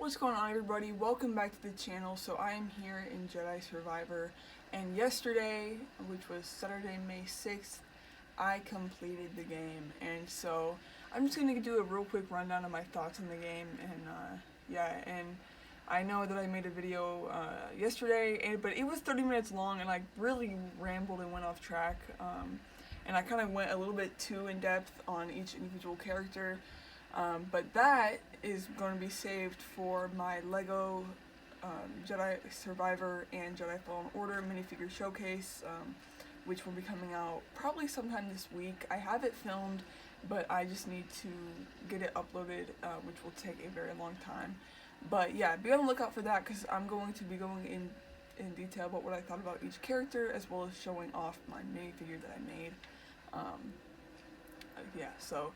What's going on, everybody? Welcome back to the channel. So I am here in Jedi Survivor, and yesterday, which was Saturday, May 6th, I completed the game. And so I'm just going to do a real quick rundown of my thoughts on the game, and I know that I made a video yesterday, but it was 30 minutes long, and I really rambled and went off track, and I kind of went a little bit too in depth on each individual character. But that is going to be saved for my Lego Jedi Survivor and Jedi Fallen Order minifigure showcase, which will be coming out probably sometime this week. I have it filmed, but I just need to get it uploaded, which will take a very long time. But yeah, be on the lookout for that, because I'm going to be going in detail about what I thought about each character, as well as showing off my minifigure that I made. Yeah, so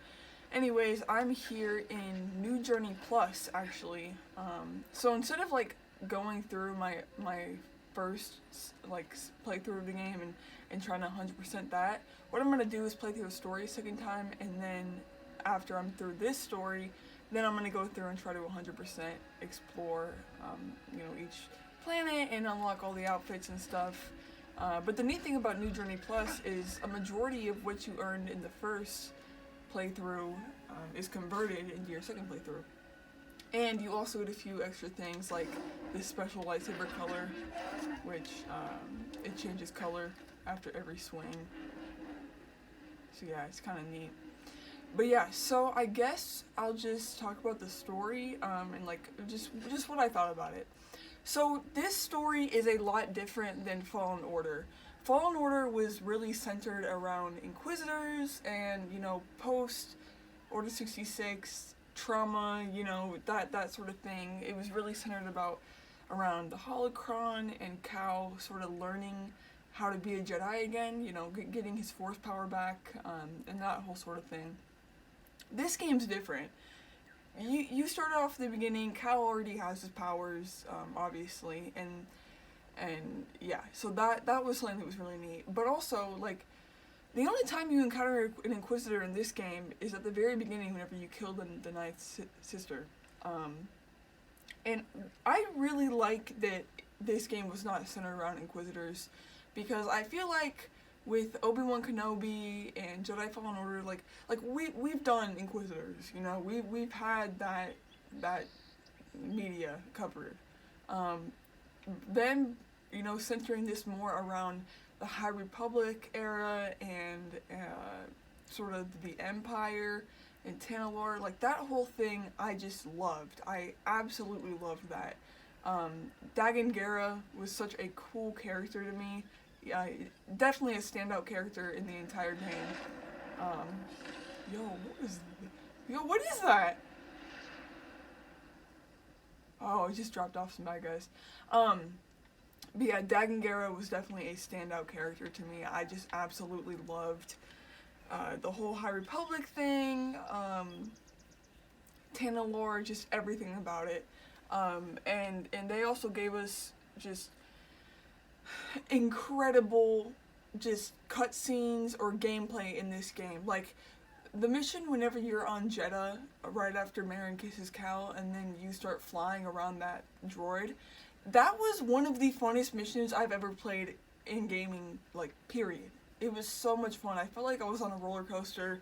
anyways, I'm here in New Journey Plus, actually. So instead of like going through my first playthrough of the game and trying to 100% that, what I'm gonna do is play through the story a second time, and then after I'm through this story, then I'm gonna go through and try to 100% explore, each planet and unlock all the outfits and stuff. But the neat thing about New Journey Plus is a majority of what you earned in the first playthrough is converted into your second playthrough. And you also get a few extra things like this special lightsaber color, which it changes color after every swing. So yeah, it's kind of neat. But yeah, so I guess I'll just talk about the story and like just what I thought about it. So this story is a lot different than Fallen Order. Fallen Order was really centered around Inquisitors and, post Order 66 trauma, that sort of thing. It was really centered around the Holocron and Cal sort of learning how to be a Jedi again, getting his Force power back, and that whole sort of thing. This game's different. You start off at the beginning. Cal already has his powers, obviously, and yeah, so that was something that was really neat. But also, like, the only time you encounter an Inquisitor in this game is at the very beginning, whenever you kill the Ninth Sister. And I really like that this game was not centered around Inquisitors, because I feel like with Obi-Wan Kenobi and Jedi Fallen Order, like we've done Inquisitors, we've had that media covered. Then, centering this more around the High Republic era and sort of the Empire and Tanalorr, like that whole thing I just loved. I absolutely loved that. Dagan Gera was such a cool character to me. Yeah, definitely a standout character in the entire game. What is that? Oh, it just dropped off some bad guys. But yeah, Dagan Gera was definitely a standout character to me. I just absolutely loved the whole High Republic thing, Tanalorr, just everything about it. And they also gave us just incredible just cutscenes or gameplay in this game. Like, the mission whenever you're on Jedha, right after Marin kisses Cal, and then you start flying around that droid, that was one of the funnest missions I've ever played in gaming, like, period. It was so much fun. I felt like I was on a roller coaster.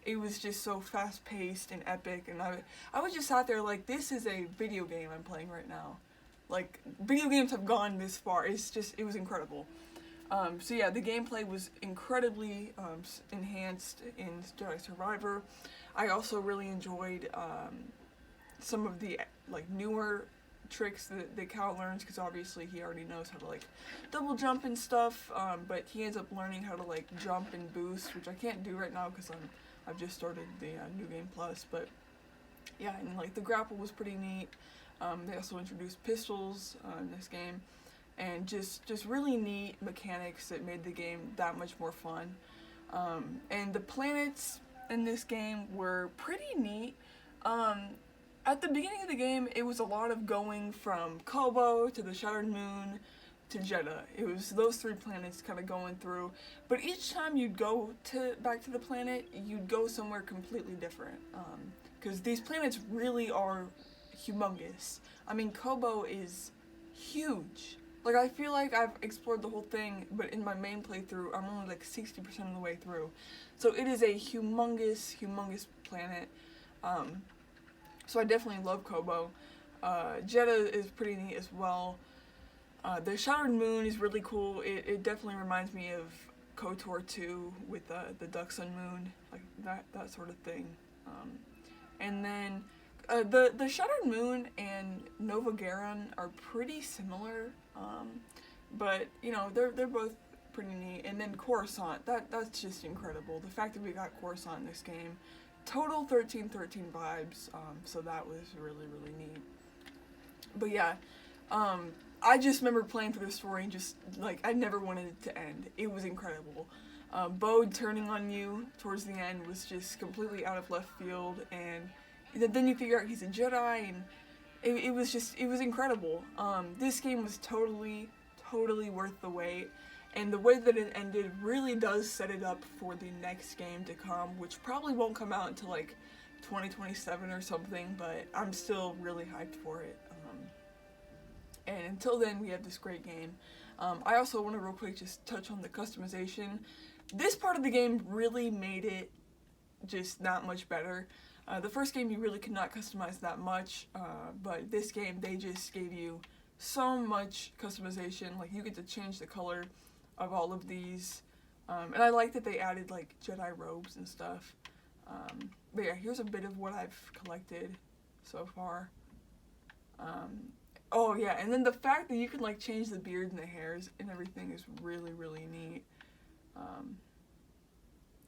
It was just so fast-paced and epic, and I was just sat there like, this is a video game I'm playing right now. Like, video games have gone this far. It was incredible. So yeah, the gameplay was incredibly enhanced in Jedi Survivor. I also really enjoyed some of the newer tricks that Cal learns, because obviously he already knows how to double jump and stuff, but he ends up learning how to jump and boost, which I can't do right now because I've just started the New Game Plus. But yeah, and the grapple was pretty neat. They also introduced pistols in this game, and just really neat mechanics that made the game that much more fun. And the planets in this game were pretty neat. At the beginning of the game, it was a lot of going from Kobo to the Shattered Moon to Jedha. It was those three planets kind of going through, but each time you'd go back to the planet, you'd go somewhere completely different, because these planets really are humongous. I mean, Kobo is huge. Like, I feel like I've explored the whole thing, but in my main playthrough, I'm only like 60% of the way through. So it is a humongous, humongous planet. So I definitely love Kobo. Jedi is pretty neat as well. The Shattered Moon is really cool. It definitely reminds me of KOTOR 2 with the Duck Sun Moon, like that sort of thing. And then the Shattered Moon and Nova Garon are pretty similar, but you know they're both pretty neat. And then Coruscant, that's just incredible. The fact that we got Coruscant in this game, total 1313 vibes. So that was really neat. But yeah, I just remember playing through the story and just like I never wanted it to end. It was incredible. Bode turning on you towards the end was just completely out of left field, and then you figure out he's a Jedi, and it was incredible. This game was totally worth the wait, and the way that it ended really does set it up for the next game to come, which probably won't come out until like 2027 or something, but I'm still really hyped for it. And until then, we have this great game. I also want to real quick just touch on the customization. This part of the game really made it just not much better. The first game you really could not customize that much, but this game they just gave you so much customization. Like you get to change the color of all of these, and I like that they added like Jedi robes and stuff. But yeah, here's a bit of what I've collected so far. Oh yeah, and then the fact that you can like change the beard and the hairs and everything is really neat.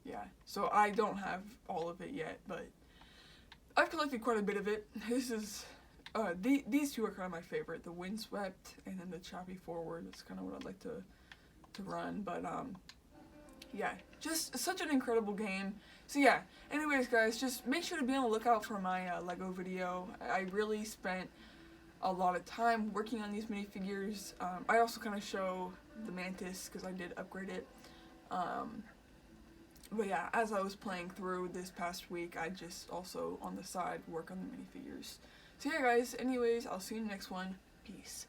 Yeah, so I don't have all of it yet, but I've collected quite a bit of it. This is, these two are kind of my favorite, the Windswept and then the Choppy Forward. That's kind of what I'd like to run, but yeah, just such an incredible game. So yeah, anyways guys, just make sure to be on the lookout for my Lego video. I really spent a lot of time working on these minifigures. I also kind of show the Mantis because I did upgrade it. But yeah, as I was playing through this past week, I just also on the side work on the minifigures. So yeah guys, anyways, I'll see you in the next one. Peace.